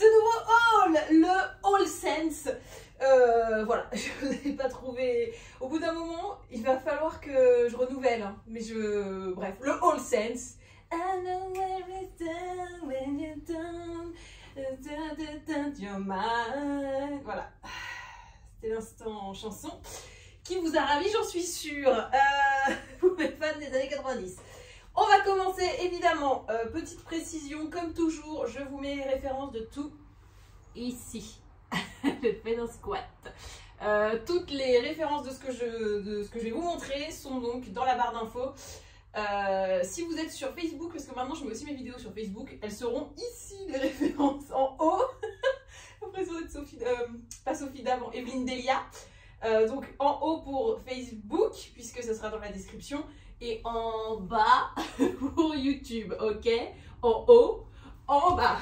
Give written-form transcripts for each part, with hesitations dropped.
ce nouveau haul, le Haul Sense. Voilà, je n'ai pas trouvé. Au bout d'un moment, il va falloir que je renouvelle. Hein. Mais bref, le Haul Sense. I know where it's done when you're done. Your mind. Voilà. C'était l'instant chanson qui vous a ravi, j'en suis sûre. Pour les fans des années 90. On va commencer évidemment. Petite précision, comme toujours, je vous mets les références de tout ici. Je fais un squat. Toutes les références de ce que je vais vous montrer sont donc dans la barre d'infos. Si vous êtes sur Facebook, parce que maintenant je mets aussi mes vidéos sur Facebook, elles seront ici les références en haut. L'impression d'être Sophie, pas Sophie d'avant, Evelyne Delia. Donc en haut pour Facebook, puisque ce sera dans la description, et en bas pour YouTube, ok? En haut, en bas,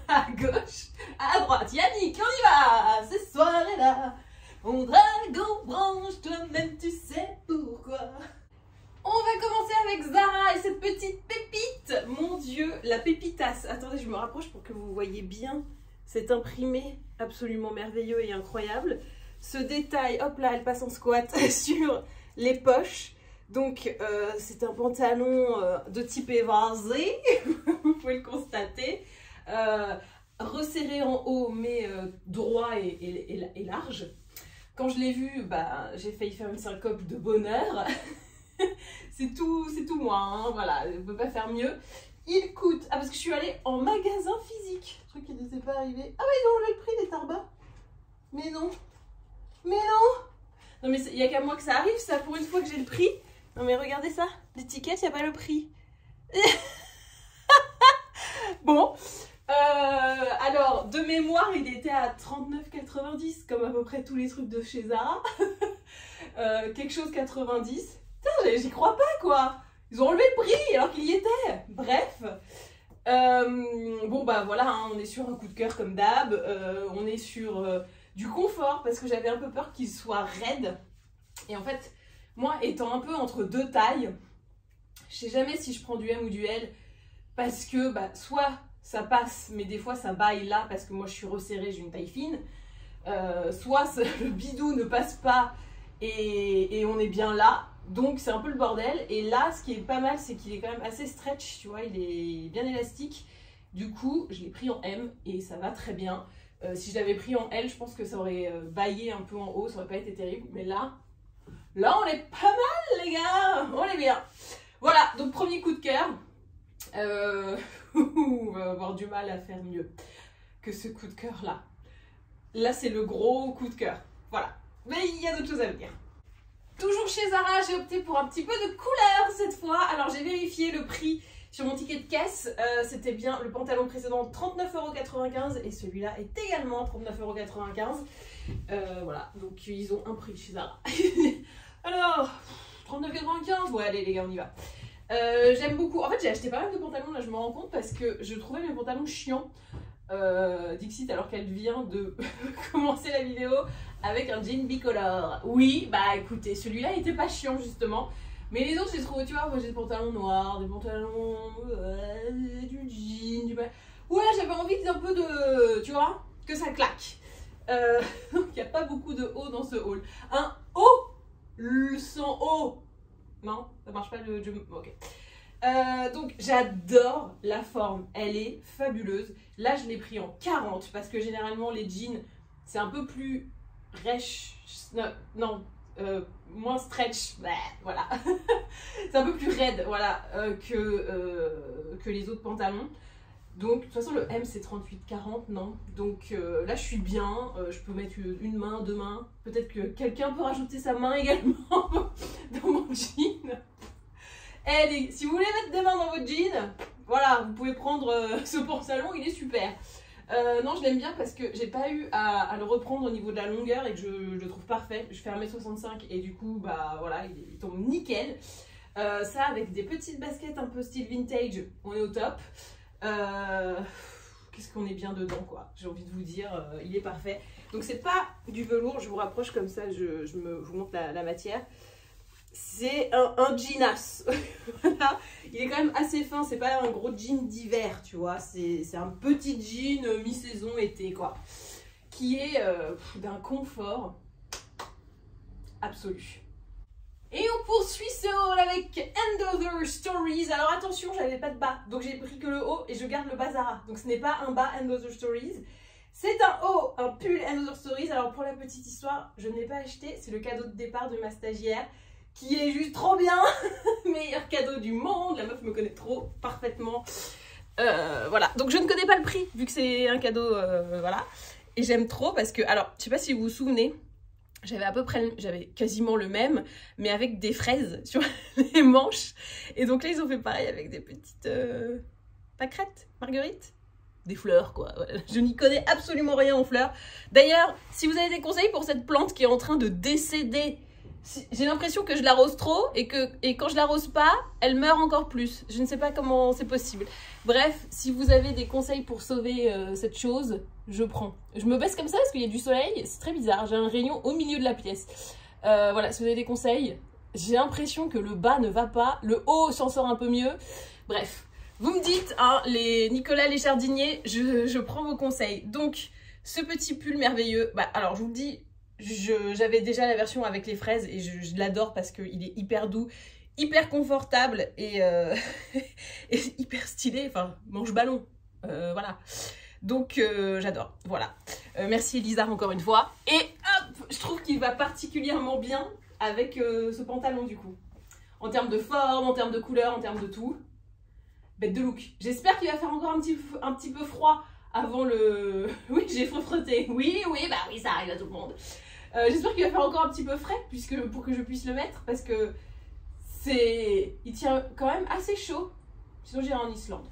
à gauche, à droite. Yannick, on y va! Cette soirée-là, mon dragon branche, toi-même tu sais pourquoi. On va commencer avec Zara et cette petite pépite. Mon Dieu, la pépitasse. Attendez, je me rapproche pour que vous voyez bien cet imprimé absolument merveilleux et incroyable. Ce détail, hop là, elle passe en squat sur les poches. Donc, c'est un pantalon de type évasé, vous pouvez le constater. Resserré en haut, mais droit et large. Quand je l'ai vu, bah, j'ai failli faire une syncope de bonheur. C'est tout moi, hein, voilà, je ne peux pas faire mieux. Il coûte, ah parce que je suis allée en magasin physique, truc qui n'était pas arrivé. Ah mais ils ont enlevé le prix des Tarbas. Mais non, non mais il n'y a qu'à moi que ça arrive ça, pour une fois que j'ai le prix. Non mais regardez ça, l'étiquette, il n'y a pas le prix. Bon, alors de mémoire il était à 39,90 comme à peu près tous les trucs de chez Zara. Quelque chose 90. Putain, j'y crois pas quoi. Ils ont enlevé le prix alors qu'il y était. Bref. Bon bah voilà, hein, on est sur un coup de cœur comme d'hab. On est sur du confort parce que j'avais un peu peur qu'il soit raide. Et en fait, moi étant un peu entre deux tailles, je sais jamais si je prends du M ou du L parce que bah, soit ça passe mais des fois ça baille là parce que moi je suis resserrée, j'ai une taille fine. Soit le bidou ne passe pas et on est bien là. Donc c'est un peu le bordel. Et là, ce qui est pas mal, c'est qu'il est quand même assez stretch, tu vois, il est bien élastique. Du coup, je l'ai pris en M et ça va très bien. Si je l'avais pris en L, je pense que ça aurait baillé un peu en haut, ça aurait pas été terrible. Mais là on est pas mal les gars, on est bien. Voilà, donc premier coup de cœur. On va avoir du mal à faire mieux que ce coup de cœur là. Là, c'est le gros coup de cœur. Voilà, mais il y a d'autres choses à venir. Toujours chez Zara, j'ai opté pour un petit peu de couleur cette fois. Alors j'ai vérifié le prix sur mon ticket de caisse. C'était bien le pantalon précédent 39,95 € et celui-là est également 39,95 €. Voilà, donc ils ont un prix chez Zara. Alors, 39,95 €, ouais allez les gars, on y va. J'aime beaucoup, en fait j'ai acheté pas mal de pantalons là, je me rends compte parce que je trouvais mes pantalons chiants. Dixit alors qu'elle vient de commencer la vidéo avec un jean bicolore. Oui, bah écoutez, celui-là était pas chiant justement. Mais les autres, j'ai trouvé, tu vois, moi j'ai des pantalons noirs, des pantalons, du jean, ouais, j'avais envie d'un peu de, tu vois, que ça claque. Donc il n'y a pas beaucoup de haut dans ce haul. Un haut, sans haut. Non, ça marche pas le jump. Ok. Donc j'adore la forme, elle est fabuleuse. Là je l'ai pris en 40 parce que généralement les jeans c'est un peu plus rêche, non, moins stretch, bah, voilà. C'est un peu plus raide, voilà, que les autres pantalons. Donc de toute façon le M c'est 38-40, non. Donc là je suis bien, je peux mettre une main, deux mains. Peut-être que quelqu'un peut rajouter sa main également dans mon jean. Si vous voulez mettre des mains dans votre jean, voilà, vous pouvez prendre ce pantalon, il est super. Non, je l'aime bien parce que j'ai pas eu à le reprendre au niveau de la longueur et que je le trouve parfait. Je fais 1m65 et du coup, bah voilà, il tombe nickel. Ça, avec des petites baskets un peu style vintage, on est au top. Qu'est-ce qu'on est bien dedans, quoi. J'ai envie de vous dire, il est parfait. Donc, c'est pas du velours, je vous rapproche comme ça, je vous montre la matière. C'est un jeanas. Voilà. Il est quand même assez fin, c'est pas un gros jean d'hiver, tu vois. C'est un petit jean mi-saison été, quoi. Qui est d'un confort absolu. Et on poursuit ce haul avec End Other Stories. Alors attention, j'avais pas de bas, donc j'ai pris que le haut et je garde le bas Zara. Donc ce n'est pas un bas End Other Stories. C'est un haut, un pull End Other Stories. Alors pour la petite histoire, je ne l'ai pas acheté. C'est le cadeau de départ de ma stagiaire, qui est juste trop bien. Meilleur cadeau du monde. La meuf me connaît trop parfaitement. Voilà, donc je ne connais pas le prix, vu que c'est un cadeau, voilà. Et j'aime trop parce que, alors, je sais pas si vous vous souvenez, j'avais quasiment le même, mais avec des fraises sur les manches. Et donc là, ils ont fait pareil avec des petites pâquerettes, marguerites. Des fleurs, quoi. Je n'y connais absolument rien aux fleurs. D'ailleurs, si vous avez des conseils pour cette plante qui est en train de décéder, j'ai l'impression que je l'arrose trop et quand je l'arrose pas, elle meurt encore plus. Je ne sais pas comment c'est possible. Bref, si vous avez des conseils pour sauver cette chose, je prends. Je me baisse comme ça parce qu'il y a du soleil, c'est très bizarre. J'ai un rayon au milieu de la pièce. Voilà, si vous avez des conseils, j'ai l'impression que le bas ne va pas, le haut s'en sort un peu mieux. Bref, vous me dites, hein, les Nicolas les jardiniers, je prends vos conseils. Donc, ce petit pull merveilleux, bah alors je vous le dis, j'avais déjà la version avec les fraises et je l'adore parce qu'il est hyper doux, hyper confortable et, et hyper stylé, enfin manche ballon, voilà. Donc j'adore, voilà. Merci Elisa encore une fois. Et hop, je trouve qu'il va particulièrement bien avec ce pantalon du coup. En termes de forme, en termes de couleur, en termes de tout. Bête de look. J'espère qu'il va faire encore un petit peu froid avant le... Oui, j'ai frotté. Oui, bah oui, ça arrive à tout le monde. J'espère qu'il va faire encore un petit peu frais pour que je puisse le mettre parce que il tient quand même assez chaud. Sinon j'irai en Islande.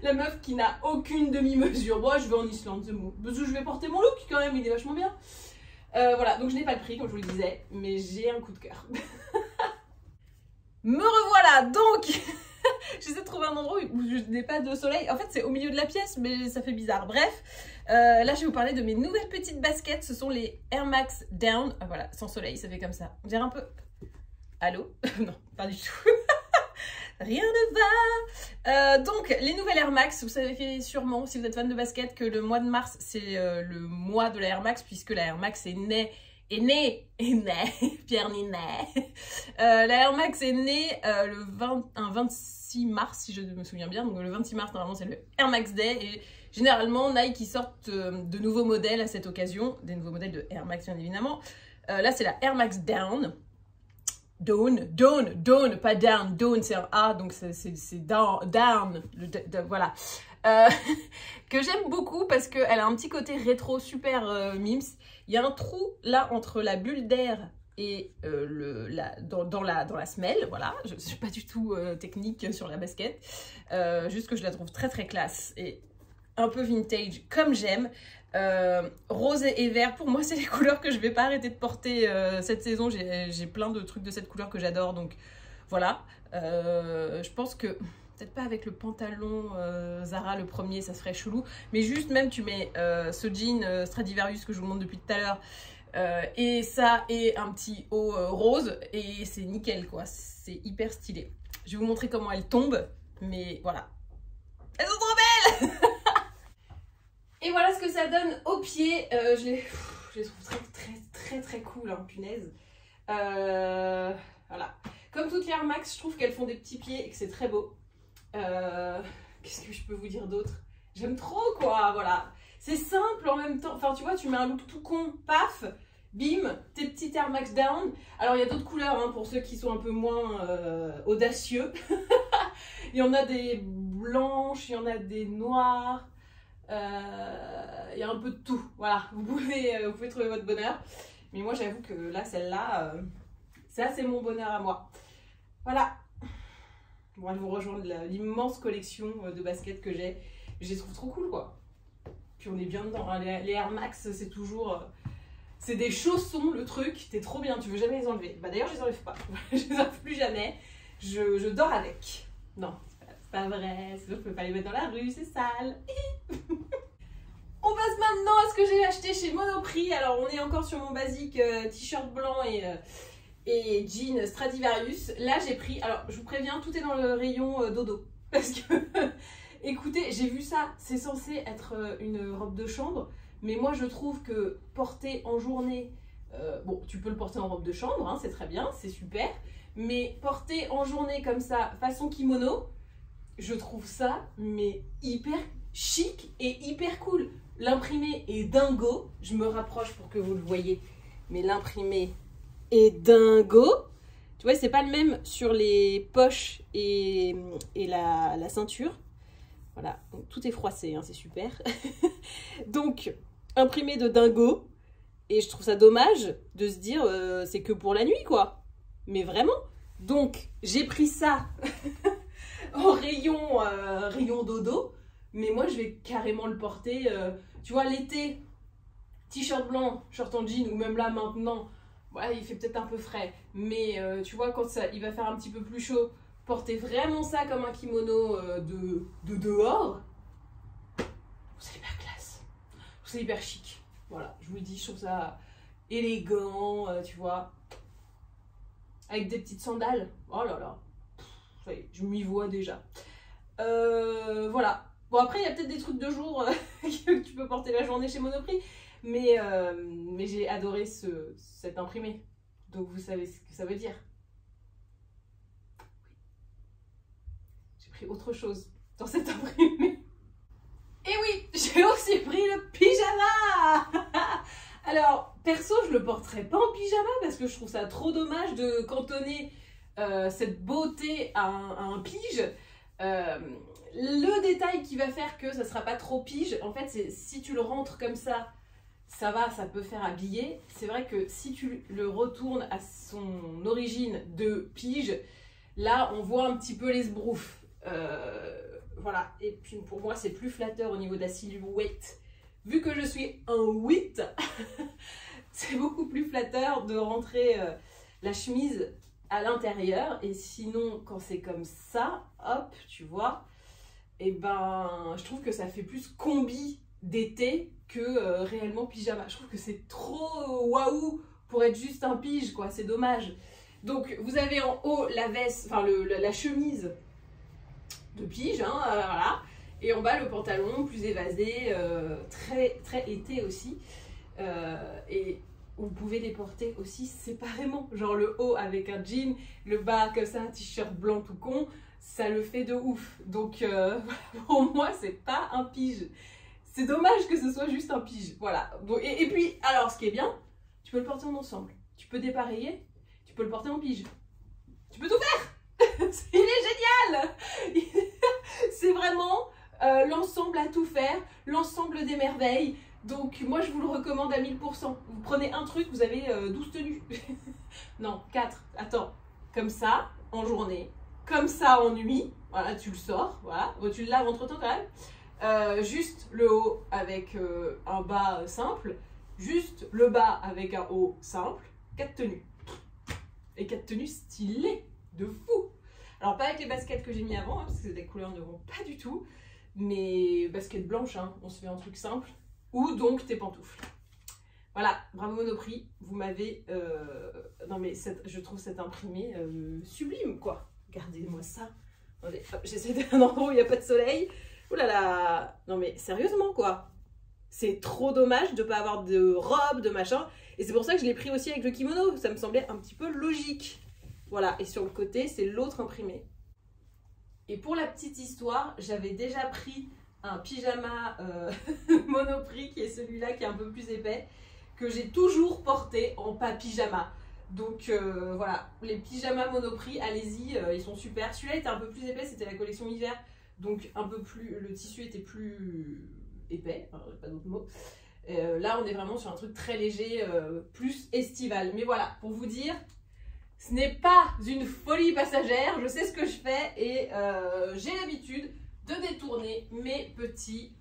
La meuf qui n'a aucune demi-mesure. Moi je vais en Islande, c'est bon. Parce que je vais porter mon look quand même, il est vachement bien. Voilà, donc je n'ai pas le prix comme je vous le disais, mais j'ai un coup de cœur. Me revoilà donc. J'essaie de trouver un endroit où je n'ai pas de soleil. En fait, c'est au milieu de la pièce, mais ça fait bizarre. Bref, là, je vais vous parler de mes nouvelles petites baskets. Ce sont les Air Max Down. Ah, voilà, sans soleil, ça fait comme ça. On dirait un peu... Allô? Non, pas du tout. Rien ne va. Donc, les nouvelles Air Max, vous savez sûrement, si vous êtes fan de basket, que le mois de mars, c'est le mois de la Air Max, puisque la Air Max est née, Pierre Ninet. La Air Max est née un 26 mars, si je me souviens bien. Donc le 26 mars, normalement, c'est le Air Max Day. Et généralement, Nike ils sortent de nouveaux modèles à cette occasion. Des nouveaux modèles de Air Max, bien évidemment. Là, c'est la Air Max Down. Down, pas down. Down, c'est un A, donc c'est down. Voilà. Que j'aime beaucoup parce qu'elle a un petit côté rétro super mims. Il y a un trou là entre la bulle d'air et dans la semelle, voilà. Je ne suis pas du tout technique sur la basket, juste que je la trouve très très classe et un peu vintage comme j'aime. Rose et vert, pour moi c'est les couleurs que je vais pas arrêter de porter cette saison. J'ai plein de trucs de cette couleur que j'adore, donc voilà. Je pense que peut-être pas avec le pantalon Zara le premier, ça serait chelou, mais juste même tu mets ce jean Stradivarius que je vous montre depuis tout à l'heure et ça et un petit haut rose et c'est nickel quoi, c'est hyper stylé. Je vais vous montrer comment elles tombent, mais voilà, elles sont trop belles. Et voilà ce que ça donne aux pieds. Je les trouve très cool, hein, punaise. Voilà. Comme toutes les Air Max, je trouve qu'elles font des petits pieds et que c'est très beau. Qu'est-ce que je peux vous dire d'autre? J'aime trop quoi, voilà. C'est simple en même temps. Enfin, tu vois, tu mets un look tout con, paf, bim, tes petites Air Max Down. Alors, il y a d'autres couleurs hein, pour ceux qui sont un peu moins audacieux. Il y en a des blanches, il y en a des noires. Il y a un peu de tout, voilà, vous pouvez trouver votre bonheur, mais moi j'avoue que là celle-là ça c'est mon bonheur à moi, voilà. Bon, elles vont rejoindre l'immense collection de baskets que j'ai, je les trouve trop cool quoi, puis on est bien dedans, hein. Les Air Max c'est toujours c'est des chaussons le truc, t'es trop bien, tu veux jamais les enlever. Bah d'ailleurs je les enlève pas, je les enlève plus jamais, je dors avec. Non, c'est pas vrai, sinon je peux pas les mettre dans la rue, c'est sale. On passe maintenant à ce que j'ai acheté chez Monoprix. Alors on est encore sur mon basique t-shirt blanc et jean Stradivarius. Là j'ai pris, alors je vous préviens, tout est dans le rayon dodo. Parce que, écoutez, j'ai vu ça, c'est censé être une robe de chambre. Mais moi je trouve que porter en journée, bon tu peux le porter en robe de chambre, hein, c'est très bien, c'est super. Mais porter en journée comme ça, façon kimono, je trouve ça mais hyper chic et hyper cool. L'imprimé est dingo, je me rapproche pour que vous le voyez, mais l'imprimé est dingo. Tu vois, c'est pas le même sur les poches et la ceinture. Voilà, donc, tout est froissé, hein, c'est super. Donc, imprimé de dingo. Et je trouve ça dommage de se dire, c'est que pour la nuit, quoi. Mais vraiment. Donc, j'ai pris ça en rayon dodo. Mais moi, je vais carrément le porter, tu vois, l'été, t-shirt blanc, short en jean, ou même là, maintenant, ouais, il fait peut-être un peu frais. Mais tu vois, quand il va faire un petit peu plus chaud, porter vraiment ça comme un kimono de dehors, c'est hyper classe. C'est hyper chic. Voilà, je vous le dis, je trouve ça élégant, tu vois. Avec des petites sandales. Oh là là. Ça y est, je m'y vois déjà. Voilà. Bon, après, il y a peut-être des trucs de jour que tu peux porter la journée chez Monoprix. Mais j'ai adoré cet imprimé. Donc, vous savez ce que ça veut dire. J'ai pris autre chose dans cet imprimé. Et oui, j'ai aussi pris le pyjama. Alors, perso, je le porterai pas en pyjama parce que je trouve ça trop dommage de cantonner cette beauté à un pige. Le détail qui va faire que ça sera pas trop pige, en fait, c'est si tu le rentres comme ça, ça va, ça peut faire habiller. C'est vrai que si tu le retournes à son origine de pige, là, on voit un petit peu les sbroufs. Voilà, et puis pour moi, c'est plus flatteur au niveau de la silhouette. Vu que je suis un 8, c'est beaucoup plus flatteur de rentrer la chemise à l'intérieur. Et sinon, quand c'est comme ça, hop, tu vois, et ben, je trouve que ça fait plus combi d'été que réellement pyjama. Je trouve que c'est trop waouh pour être juste un pige, quoi, c'est dommage. Donc, vous avez en haut la veste, enfin la chemise de pige, hein, voilà. Et en bas, le pantalon plus évasé, très, très été aussi. Et vous pouvez les porter aussi séparément. Genre le haut avec un jean, le bas comme ça, un t-shirt blanc tout con, ça le fait de ouf. Donc pour moi, c'est pas un pige. C'est dommage que ce soit juste un pige. Voilà. Donc, et puis, alors ce qui est bien, tu peux le porter en ensemble. Tu peux dépareiller, tu peux le porter en pige. Tu peux tout faire. Il est génial. C'est vraiment l'ensemble à tout faire, l'ensemble des merveilles. Donc moi je vous le recommande à 1000%. Vous prenez un truc, vous avez 12 tenues. Non, 4. Attends. Comme ça, en journée. Comme ça, en nuit. Voilà, tu le sors. Voilà. Bon, tu le laves entre temps quand même. Juste le haut avec un bas simple. Juste le bas avec un haut simple. 4 tenues. Et 4 tenues stylées. De fou. Alors pas avec les baskets que j'ai mis avant, hein, parce que les couleurs ne vont pas du tout. Mais baskets blanches, hein, on se fait un truc simple. Ou donc tes pantoufles. Voilà, bravo Monoprix, vous m'avez... Non mais je trouve cet imprimé sublime, quoi. Regardez-moi ça. Attendez, j'essaie d'un endroit où il n'y a pas de soleil. Ouh là là. Non mais sérieusement, quoi. C'est trop dommage de ne pas avoir de robe, de machin. Et c'est pour ça que je l'ai pris aussi avec le kimono. Ça me semblait un petit peu logique. Voilà, et sur le côté, c'est l'autre imprimé. Et pour la petite histoire, j'avais déjà pris un pyjama Monoprix, qui est celui-là qui est un peu plus épais, que j'ai toujours porté en pas pyjama. Donc voilà, les pyjamas Monoprix, allez-y, ils sont super. Celui-là était un peu plus épais, c'était la collection hiver, donc un peu plus, le tissu était plus épais, enfin, pas d'autre mot. Là, on est vraiment sur un truc très léger, plus estival. Mais voilà, pour vous dire, ce n'est pas une folie passagère, je sais ce que je fais et j'ai l'habitude de détourner mes petits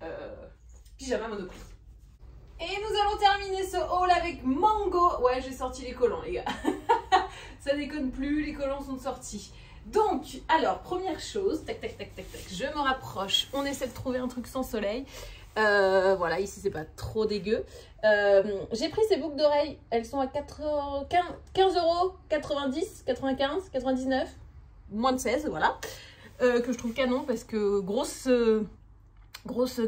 pyjamas Monoprix. Et nous allons terminer ce haul avec Mango. Ouais, j'ai sorti les collants, les gars. Ça déconne plus, les collants sont sortis. Donc, alors, première chose, tac, tac, tac, tac, tac, je me rapproche. On essaie de trouver un truc sans soleil. Voilà, ici c'est pas trop dégueu. J'ai pris ces boucles d'oreilles, elles sont à 15 €, 90, 95, 99, moins de 16, voilà. Que je trouve canon parce que grosse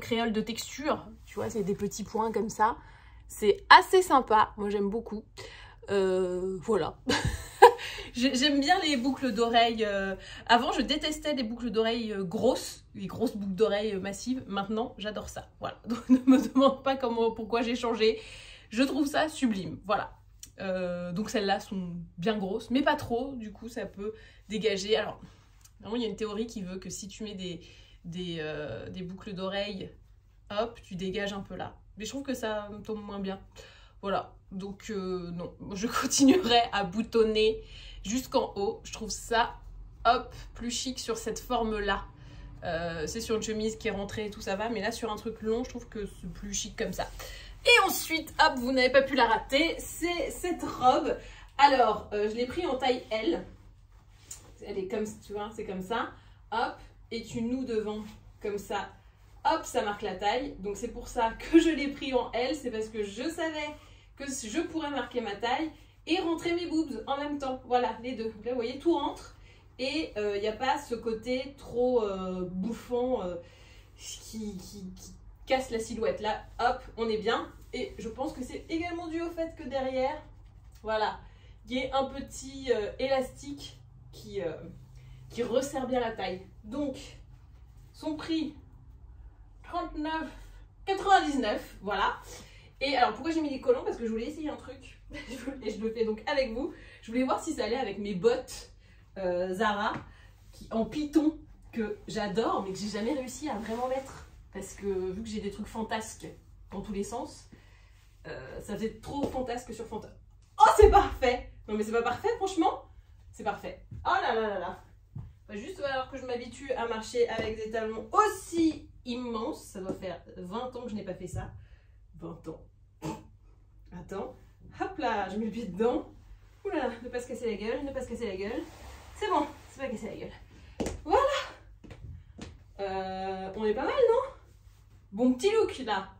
créole de texture, tu vois, c'est des petits points comme ça. C'est assez sympa, moi j'aime beaucoup. Voilà. J'aime bien les boucles d'oreilles. Avant, je détestais les boucles d'oreilles grosses, les grosses boucles d'oreilles massives. Maintenant, j'adore ça. Voilà. Donc, ne me demande pas pourquoi j'ai changé. Je trouve ça sublime. Voilà. Donc, celles-là sont bien grosses, mais pas trop. Du coup, ça peut dégager. Alors, vraiment, il y a une théorie qui veut que si tu mets des boucles d'oreilles, hop, tu dégages un peu là. Mais je trouve que ça me tombe moins bien. Voilà, donc non, je continuerai à boutonner jusqu'en haut. Je trouve ça, hop, plus chic sur cette forme-là. C'est sur une chemise qui est rentrée et tout, ça va. Mais là, sur un truc long, je trouve que c'est plus chic comme ça. Et ensuite, hop, vous n'avez pas pu la rater, c'est cette robe. Alors, je l'ai pris en taille L. Elle est comme, tu vois, c'est comme ça. Hop, et tu noues devant, comme ça. Hop, ça marque la taille. Donc, c'est pour ça que je l'ai pris en L. C'est parce que je savais que je pourrais marquer ma taille et rentrer mes boobs en même temps. Voilà, les deux. Donc là, vous voyez, tout rentre. Et il n'y a pas ce côté trop bouffon qui casse la silhouette. Là, hop, on est bien. Et je pense que c'est également dû au fait que derrière, voilà, il y ait un petit élastique qui resserre bien la taille. Donc, son prix, 39,99, voilà. Et alors, pourquoi j'ai mis des collants? Parce que je voulais essayer un truc. Et je le fais donc avec vous. Je voulais voir si ça allait avec mes bottes Zara en python, que j'adore, mais que j'ai jamais réussi à vraiment mettre. Parce que vu que j'ai des trucs fantasques dans tous les sens, ça faisait trop fantasque sur fantasque. Oh, c'est parfait! Non, mais c'est pas parfait, franchement. C'est parfait. Oh là là là là. Juste alors que je m'habitue à marcher avec des talons aussi immenses. Ça doit faire 20 ans que je n'ai pas fait ça. 20 ans. Attends. Hop là, je mets le pied dedans. Oula, ne pas se casser la gueule, ne pas se casser la gueule. C'est bon, c'est pas cassé la gueule. Voilà. On est pas mal, non? Bon petit look là.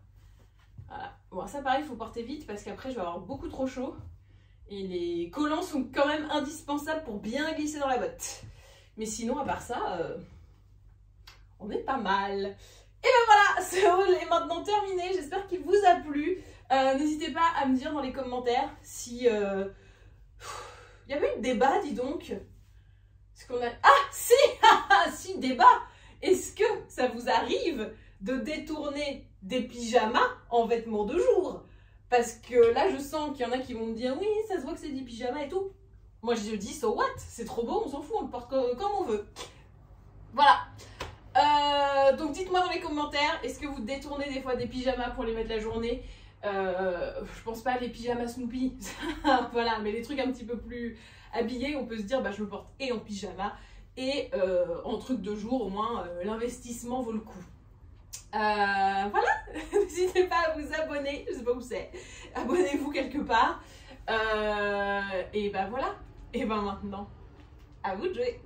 Voilà. Bon, ça pareil, il faut porter vite parce qu'après je vais avoir beaucoup trop chaud. Et les collants sont quand même indispensables pour bien glisser dans la botte. Mais sinon, à part ça, on est pas mal. Et ben voilà, ce haul est maintenant terminé. J'espère qu'il vous a plu. N'hésitez pas à me dire dans les commentaires si... il y avait eu débat, dis donc. Est-ce qu'on a... Ah, si. Si, débat. Est-ce que ça vous arrive de détourner des pyjamas en vêtements de jour? Parce que là, je sens qu'il y en a qui vont me dire « Oui, ça se voit que c'est des pyjamas et tout. » Moi, je dis « So what? C'est trop beau, on s'en fout, on le porte comme on veut. » Voilà. Donc, dites-moi dans les commentaires, est-ce que vous détournez des fois des pyjamas pour les mettre la journée? Je pense pas les pyjamas Snoopy. Voilà, mais les trucs un petit peu plus habillés, on peut se dire « Bah, je le porte et en pyjama. » Et en truc de jour, au moins, l'investissement vaut le coup. Voilà, n'hésitez pas à vous abonner, je sais pas où c'est, abonnez-vous quelque part, et ben voilà, et ben maintenant, à vous de jouer.